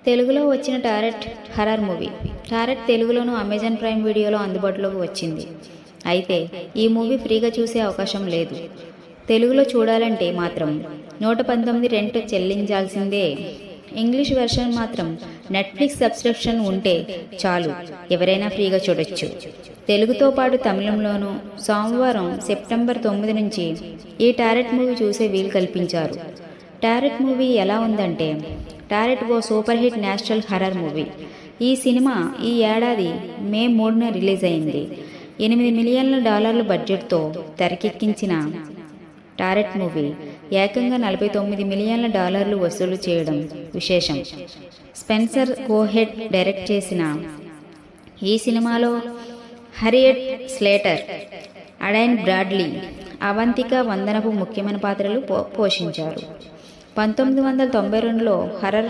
తెలుగులో వచ్చిన Tarot horror movie. Tarot తెలుగులోనూ అమెజాన్ ప్రైమ్ వీడియోలో అందుబాటులోకి వచ్చింది. అయితే ఈ మూవీ ఫ్రీగా చూసే అవకాశం లేదు. తెలుగులో చూడాలంటే మాత్రం 119 రెంట్ చెల్లించాల్సిందే. ఇంగ్లీష్ వెర్షన్ మాత్రం నెట్ఫ్లిక్స్ సబ్స్క్రిప్షన్ ఉంటే చాలు, ఎవరైనా ఫ్రీగా చూడొచ్చు. తెలుగుతో పాటు తమిళంలోనూ సోమవారం సెప్టెంబర్ 9 నుంచి ఈ టారెట్ మూవీ చూసే వీలు కల్పించారు. టారెట్ మూవీ ఎలా ఉందంటే, టారెట్ ఓ super hit national horror movie. ఈ సినిమా ఈ ఏడాది మే 3న రిలీజ్ అయింది. $8 మిలియన్ల బడ్జెట్తో తెరకెక్కించిన టారెట్ మూవీ ఏకంగా $49 మిలియన్ల వసూలు చేయడం విశేషం. స్పెన్సర్ కోహెడ్ డైరెక్ట్ చేసిన ఈ సినిమాలో హరియట్ స్లేటర్, అడైన్ బ్రాడ్లీ, అవంతిక వందనపు ముఖ్యమైన పాత్రలు పోషించారు. 1992లో హర్రర్